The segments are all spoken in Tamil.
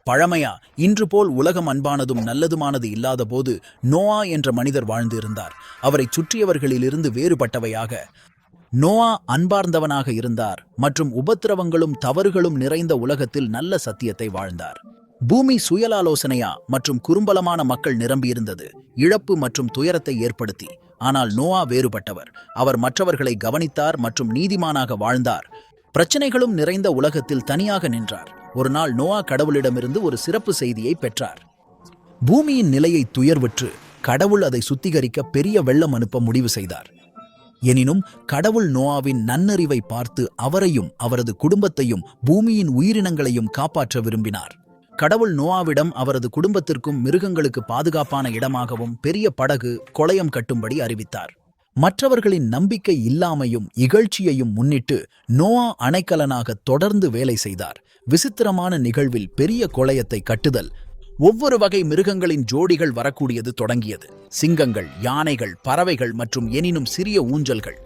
பழமையா இன்று போல் உலகம் அன்பானதும் நல்லதுமானது இல்லாத போது நோவா என்ற மனிதர் வாழ்ந்து இருந்தார். அவரை சுற்றியவர்களிலிருந்து வேறுபட்டவையாக நோவா அன்பார்ந்தவனாக இருந்தார் மற்றும் உபத்திரவங்களும் தவறுகளும் நிறைந்த உலகத்தில் நல்ல சத்தியத்தை வாழ்ந்தார். பூமி சுயலாலோசனையா மற்றும் குறும்பலமான மக்கள் நிரம்பியிருந்தது, இழப்பு மற்றும் துயரத்தை ஏற்படுத்தி. ஆனால் நோவா வேறுபட்டவர். அவர் மற்றவர்களை கவனித்தார் மற்றும் நீதிமானாக வாழ்ந்தார். பிரச்சனைகளும் நிறைந்த உலகத்தில் தனியாக நின்றார். ஒரு நாள் நோவா கடவுளிடமிருந்து ஒரு சிறப்பு செய்தியை பெற்றார். பூமியின் நிலையை துயர்வுற்று கடவுள் அதை சுத்திகரிக்க பெரிய வெள்ளம் அனுப்ப முடிவு செய்தார். எனினும் கடவுள் நோவாவின் நன்னறிவை பார்த்து அவரையும் அவரது குடும்பத்தையும் பூமியின் உயிரினங்களையும் காப்பாற்ற விரும்பினார். கடவுள் நோவாவிடம் அவரது குடும்பத்திற்கும் மிருகங்களுக்கு பாதுகாப்பான இடமாகவும் பெரிய படகு கொளையம் கட்டும்படி அறிவித்தார். மற்றவர்களின் நம்பிக்கை இல்லாமையும் இகழ்ச்சியையும் முன்னிட்டு நோவா அணைக்கலனாக தொடர்ந்து வேலை செய்தார். விசித்திரமான நிகழ்வில் பெரிய கொளையத்தை கட்டுதல். ஒவ்வொரு வகை மிருகங்களின் ஜோடிகள் வரக்கூடியது தொடங்கியது. சிங்கங்கள், யானைகள், பறவைகள் மற்றும் எனினும் சிறிய ஊஞ்சல்கள்.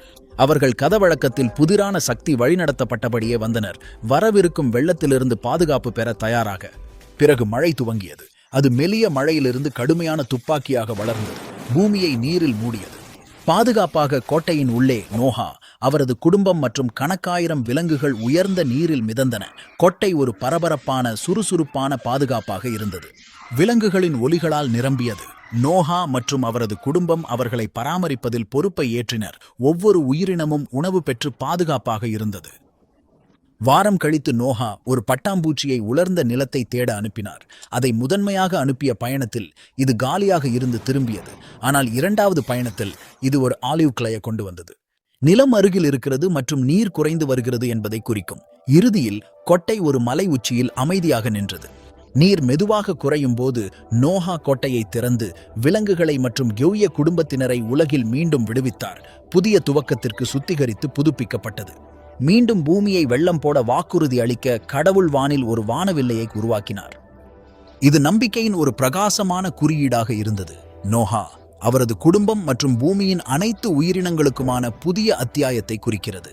அவர்கள் கதவழக்கத்தில் புதிரான சக்தி வழிநடத்தப்பட்டபடியே வந்தனர், வரவிருக்கும் வெள்ளத்திலிருந்து பாதுகாப்பு பெற தயாராக. பிறகு மழை துவங்கியது. அது மெல்லிய மழையிலிருந்து கடுமையான துப்பாக்கியாக வளர்ந்தது, பூமியை நீரில் மூடியது. பாதுகாப்பாக கோட்டையின் உள்ளே நோஹா, அவரது குடும்பம் மற்றும் கணக்காயிரம் விலங்குகள் உயர்ந்த நீரில் மிதந்தன. கோட்டை ஒரு பரபரப்பான சுறுசுறுப்பான பாதுகாப்பாக இருந்தது. விலங்குகளின் ஒலிகளால் நிரம்பியது. நோஹா மற்றும் அவரது குடும்பம் அவர்களை பராமரிப்பதில் பொறுப்பை ஏற்றினர். ஒவ்வொரு உயிரினமும் உணவு பெற்று பாதுகாப்பாக இருந்தது. வாரம் கழித்து நோஹா ஒரு பட்டாம்பூச்சியை உலர்ந்த நிலத்தை தேட அனுப்பினார். அதை முதன்மையாக அனுப்பிய பயணத்தில் இது காலியாக இருந்து திரும்பியது. ஆனால் இரண்டாவது பயணத்தில் இது ஒரு ஆலிவ் கிளையை கொண்டு வந்தது. நிலம் அருகில் இருக்கிறது மற்றும் நீர் குறைந்து வருகிறது என்பதை குறிக்கும். இறுதியில் கொட்டை ஒரு மலை உச்சியில் அமைதியாக நின்றது. நீர் மெதுவாக குறையும் போது நோஹா கோட்டையை திறந்து விலங்குகளை மற்றும் யோய குடும்பத்தினரை உலகில் மீண்டும் விடுவித்தார். புதிய துவக்கத்திற்கு சுத்திகரித்து புதுப்பிக்கப்பட்டது. மீண்டும் பூமியை வெள்ளம் போட வாக்குறுதி அளிக்க கடவுள் வானில் ஒரு வானவில்லையை உருவாக்கினார். இது நம்பிக்கையின் ஒரு பிரகாசமான குறியீடாக இருந்தது. நோஹா, அவரது குடும்பம் மற்றும் பூமியின் அனைத்து உயிரினங்களுக்குமான புதிய அத்தியாயத்தை குறிக்கிறது.